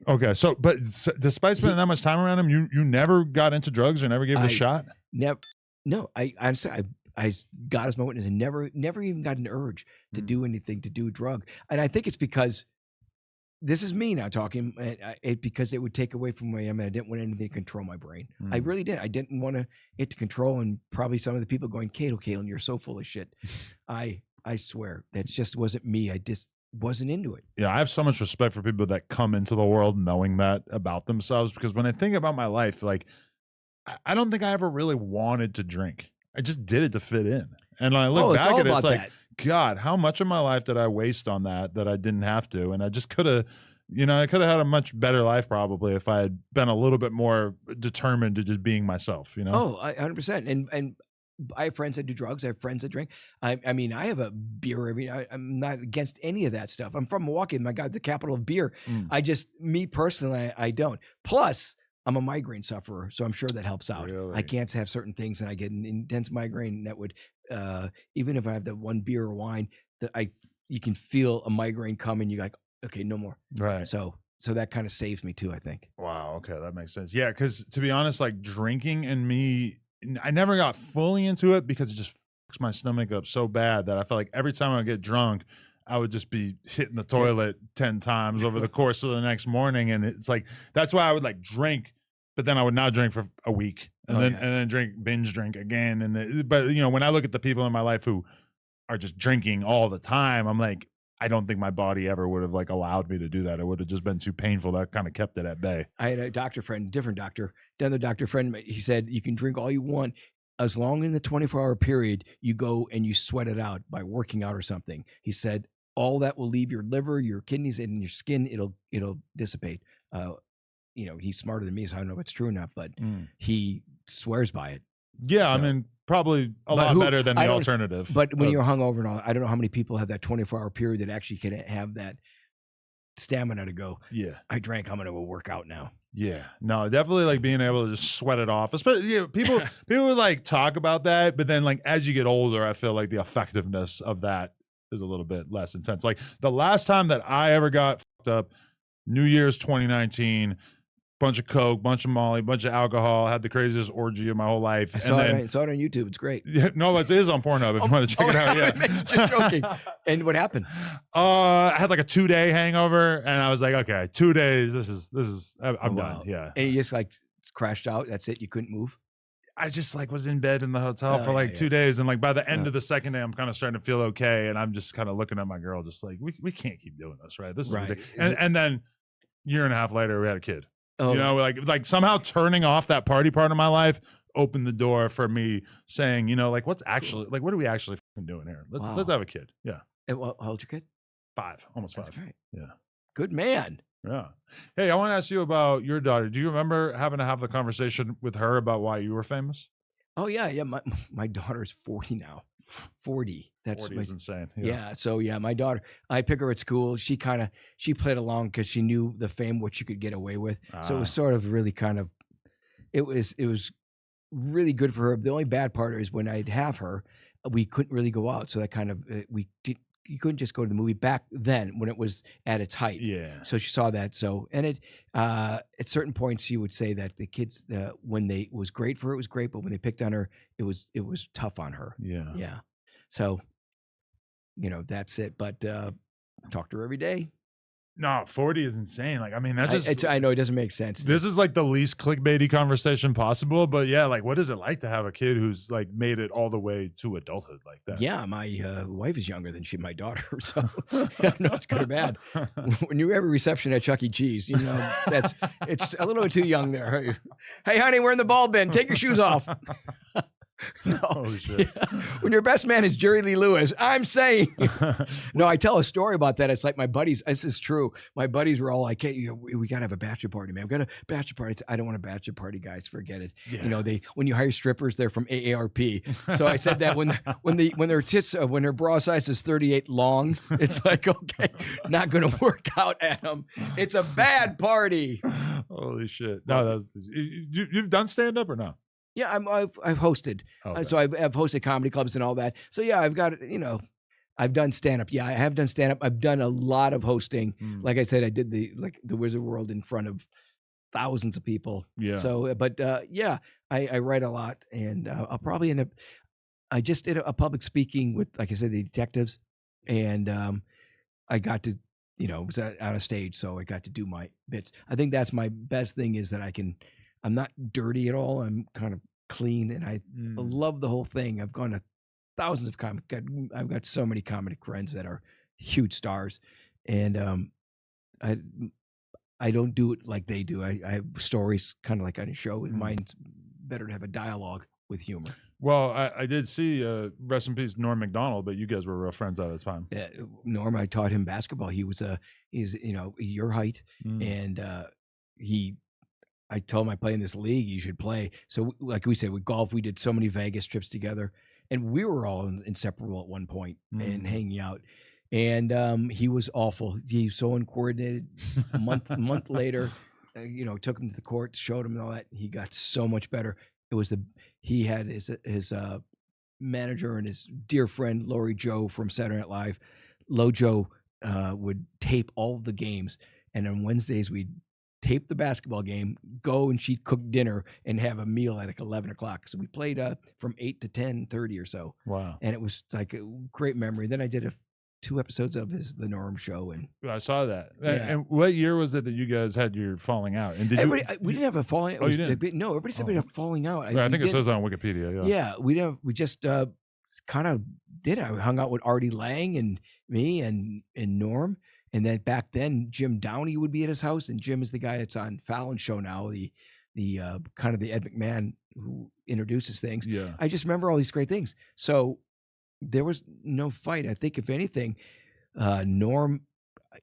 Okay. So, but despite spending that much time around him, you never got into drugs or never gave it a shot? Never. No, I honestly, I God as my witness and never even got an urge to do anything, to do a drug. And I think it's because this is me now talking, because it would take away from where I am. And I didn't want anything to control my brain. I really did. I didn't want it to control, and probably some of the people going, Kato, Kaelin, you're so full of shit. I swear that just wasn't me. I just wasn't into it. Yeah, I have so much respect for people that come into the world knowing that about themselves, because when I think about my life, like, I don't think I ever really wanted to drink. I just did it to fit in. And when I look back at it, it's like, God, how much of my life did I waste on that I didn't have to? And I just could have, I could have had a much better life probably if I had been a little bit more determined to just being myself, Oh, 100%. And I have friends that do drugs. I have friends that drink. I mean, I have a beer every night. I'm not against any of that stuff. I'm from Milwaukee. My God, the capital of beer. Me personally, I don't. Plus, I'm a migraine sufferer, so I'm sure that helps out. Really? I can't have certain things, and I get an intense migraine that would, even if I have that one beer or wine, you can feel a migraine coming. You're like, okay, no more. Right. So that kind of saves me too, I think. Wow. Okay, that makes sense. Yeah, because to be honest, like drinking and me, I never got fully into it because it just fucks my stomach up so bad that I felt like every time I get drunk, I would just be hitting the toilet 10 times over the course of the next morning. And it's like, that's why I would like drink, but then I would not drink for a week and then binge drink again. But when I look at the people in my life who are just drinking all the time, I'm like, I don't think my body ever would have like allowed me to do that. It would have just been too painful. That kind of kept it at bay. I had a doctor friend, different doctor, another doctor friend. He said, you can drink all you want as long in the 24-hour period you go and you sweat it out by working out or something. He said, all that will leave your liver, your kidneys, and your skin. It'll dissipate. He's smarter than me, so I don't know if it's true or not, but he swears by it. Yeah, so, I mean, probably a lot better than the alternative. But when you're hungover and all, I don't know how many people have that 24-hour period that actually can have that stamina to go, yeah, I drank, I'm going to go work out now. Yeah, no, definitely like being able to just sweat it off. Especially, people would like talk about that, but then like as you get older, I feel like the effectiveness of that is a little bit less intense. Like the last time that I ever got fucked up, New Year's 2019, bunch of Coke, bunch of Molly, bunch of alcohol, had the craziest orgy of my whole life. I saw it on YouTube. It's great. Yeah, no, it is on Pornhub if you want to check it out. Yeah. Just joking. And what happened? I had like a 2-day hangover and I was like, okay, 2 days. This is I'm done. Yeah. And you just like crashed out. That's it. You couldn't move. I just like was in bed in the hotel for like 2 days. And like by the end of the second day, I'm kind of starting to feel okay. And I'm just kind of looking at my girl, just like, we can't keep doing this, right? This is ridiculous. And then year and a half later, we had a kid. Oh. Like somehow turning off that party part of my life opened the door for me saying, like what are we actually doing here? Let's have a kid. Yeah. And how old's your kid? 5, almost 5. That's great. Yeah. Good man. Yeah. Hey, I want to ask you about your daughter. Do you remember having to have the conversation with her about why you were famous? Oh yeah. Yeah. My daughter's 40 now. 40. That's 40 is insane. Yeah. So yeah, my daughter, I pick her at school. She played along because she knew the fame, what you could get away with. So it was sort of really it was really good for her. The only bad part is when I'd have her, we couldn't really go out. So that you couldn't just go to the movie back then when it was at its height. Yeah. So she saw that. So, and at certain points she would say that the kids, when it was great for her, it was great. But when they picked on her, it was tough on her. Yeah. Yeah. So, that's it. But talk to her every day. No, 40 is insane. Like, I mean, that's just... I know it doesn't make sense. This is like the least clickbaity conversation possible. But yeah, like, what is it like to have a kid who's like made it all the way to adulthood like that? Yeah, my wife is younger than my daughter. So I don't know it's good or bad. When you have a reception at Chuck E. Cheese, it's a little too young there. Hey, honey, we're in the ball bin. Take your shoes off. No. Oh, shit. When your best man is Jerry Lee Lewis, I'm saying. No, I tell a story about that. It's like my buddies. This is true. My buddies were all like, "Hey, we got to have a bachelor party, man. We got a bachelor party." I don't want a bachelor party, guys. Forget it. Yeah. When you hire strippers, they're from AARP. So I said that when their tits, when her bra size is 38 long, it's like, okay, not going to work out, Adam. It's a bad party. Holy shit! No, you've done stand up or no? Yeah, I've hosted. Okay. So I've hosted comedy clubs and all that. So yeah, I've got, I've done stand-up. Yeah, I have done stand-up. I've done a lot of hosting. Mm. Like I said, I did the Wizard World in front of thousands of people. Yeah. So, but yeah, I write a lot, and I'll probably end up. I just did a public speaking with, like I said, the detectives, and I got to, it was out of stage, so I got to do my bits. I think that's my best thing, is that I'm not dirty at all. I'm kind of clean, and I love the whole thing. I've gone to thousands of I've got so many comedic friends that are huge stars, and I don't do it like they do. I have stories kind of like on a show. Mine's better to have a dialogue with humor. Well, I did see, rest in peace, Norm Macdonald, but you guys were real friends at the time. Norm, I taught him basketball. He's your height, and I told him, I play in this league, you should play. So like we said, with golf, we did so many Vegas trips together, and we were all inseparable at one point and hanging out. And he was awful. He was so uncoordinated. A month later, took him to the court, showed him and all that. He got so much better. He had his manager and his dear friend Lori Joe from Saturday Night Live. Lojo would tape all of the games, and on Wednesdays we'd tape the basketball game, go and she'd cook dinner and have a meal at like 11 o'clock. So we played from 8 to 10:30 or so. Wow. And it was like a great memory. Then I did 2 episodes of the Norm show, and I saw that. Yeah. And what year was it that you guys had your falling out? And did we didn't have a falling out. Oh, you didn't? No, everybody said we had a falling out. I think it says on Wikipedia. Yeah. Yeah, we just kind of did. I hung out with Artie Lang and me and Norm. And then back then, Jim Downey would be at his house, and Jim is the guy that's on Fallon's show now, the kind of the Ed McMahon who introduces things. Yeah. I just remember all these great things. So there was no fight. I think if anything, Norm,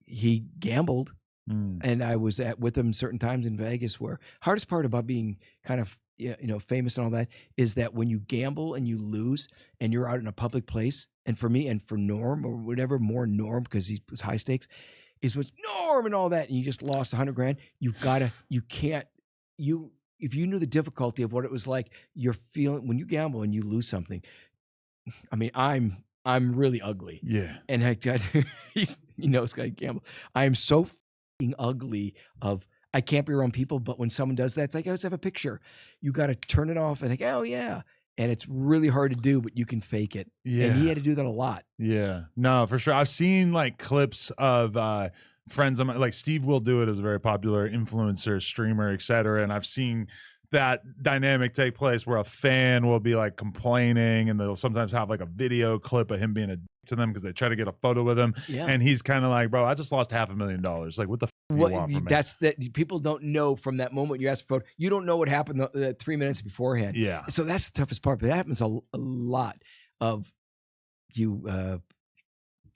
he gambled, and I was with him certain times in Vegas. Where hardest part about being kind of famous and all that is that when you gamble and you lose and you're out in a public place, and for me and for Norm or whatever, more Norm because he was high stakes, is what's Norm and all that, and you just lost $100,000. If you knew the difficulty of what it was like, you're feeling when you gamble and you lose something. I mean, I'm really ugly. Yeah. And he's got to gamble. I am so fucking ugly I can't be around people, but when someone does that, it's like, let's have a picture. You got to turn it off and like, oh yeah. And it's really hard to do, but you can fake it. Yeah. And he had to do that a lot. Yeah. No, for sure. I've seen like clips of friends of mine, like Steve Will Do It is a very popular influencer, streamer, etc. And I've seen that dynamic take place where a fan will be like complaining, and they'll sometimes have like a video clip of him being a dick to them because they try to get a photo with him. Yeah. And he's kind of like, bro, I just lost $500,000. Like, what the do you want from me? That's that people don't know from that moment you ask for a photo. You don't know what happened 3 minutes beforehand. Yeah. So that's the toughest part. But that happens a lot of you, and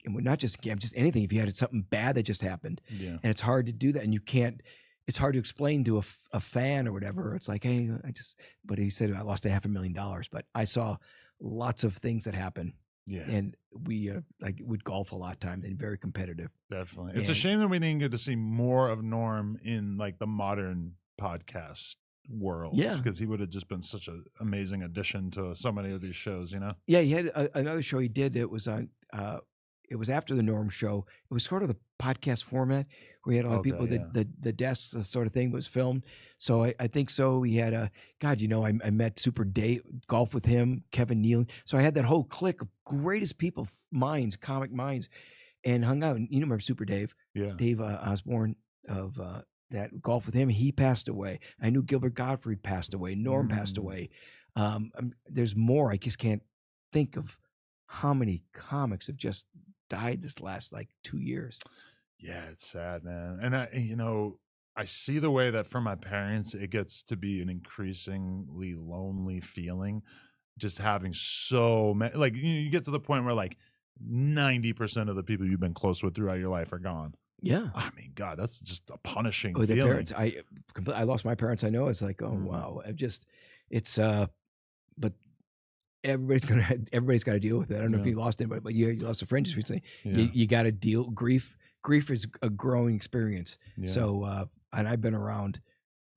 not just a game, just anything. If you had something bad that just happened, Yeah. and it's hard to do that, and you can't. It's hard to explain to a fan or whatever. It's like, hey, but he said I lost $500,000. But I saw lots of things that happen. Yeah. And we would golf a lot of times and very competitive. Definitely. It's a shame that we didn't get to see more of Norm in like the modern podcast world. Yeah. Because he would have just been such an amazing addition to so many of these shows, Yeah, he had another show he did. It was on it was after the Norm show. It was sort of the podcast format where he had a lot of people. The desks sort of thing was filmed. So I think so. He had I met Super Dave, golf with him, Kevin Nealon. So I had that whole clique of greatest people, minds, comic minds, and hung out. And you remember Super Dave? Yeah. Dave Osborne of that golf with him. He passed away. I knew Gilbert Gottfried passed away. Norm passed away. There's more. I just can't think of how many comics have just died this last like 2 years. Yeah, it's sad, man. And I see the way that for my parents, it gets to be an increasingly lonely feeling, just having so many, like you get to the point where like 90% of the people you've been close with throughout your life are gone. Yeah. I mean, God, that's just a punishing the feeling. Parents, I lost my parents. I know it's like, oh wow. But everybody's got to deal with it. I don't know if you lost anybody, but you lost a friend just recently. Yeah. You got to deal. Grief is a growing experience. Yeah. So, and I've been around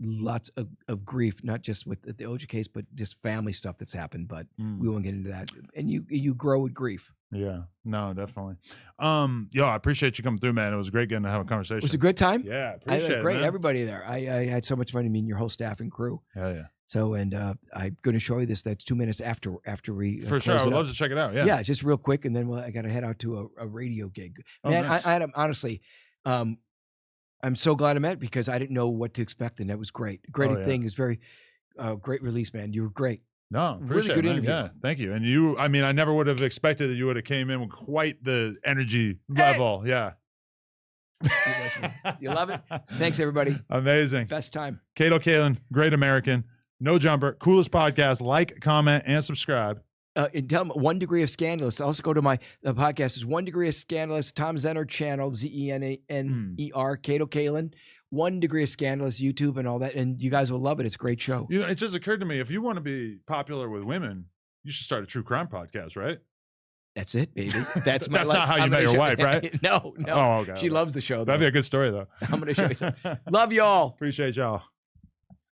lots of grief, not just with the OJ case, but just family stuff that's happened. But we won't get into that. And you grow with grief. Yeah, no, definitely. Yo, I appreciate you coming through, man. It was great getting to have a conversation. Was it a good time? Yeah, appreciate it, Great, man. everybody there. I had so much fun. I mean, your whole staff and crew. Hell yeah. So, and I'm going to show you this. That's 2 minutes after we for sure. I would love to check it out. Yeah, yeah, just real quick, and then I got to head out to a radio gig. Man, nice. I honestly, I'm so glad I met it because I didn't know what to expect, and that was great. Great thing. It was very great release, man. You were great. No, really good interview. Yeah, thank you. And you, I mean, I never would have expected that you would have came in with quite the energy level. Yeah. You love it? Thanks, everybody. Amazing. Best time. Kato Kaelin, great American, no jumper, coolest podcast. Like, comment, and subscribe. And tell them 1 Degree of Scandalous. Also go to my podcast. Is 1 Degree of Scandalous, Tom Zenner channel, Zener, Kato Kaelin. 1 Degree of Scandalous, YouTube and all that. And you guys will love it. It's a great show. You know, it just occurred to me, if you want to be popular with women, you should start a true crime podcast, right? That's it, baby. That's my That's not how you met your wife, right? No. Oh, okay. She loves the show, though. That'd be a good story, though. I'm going to show you something. Love y'all. Appreciate y'all.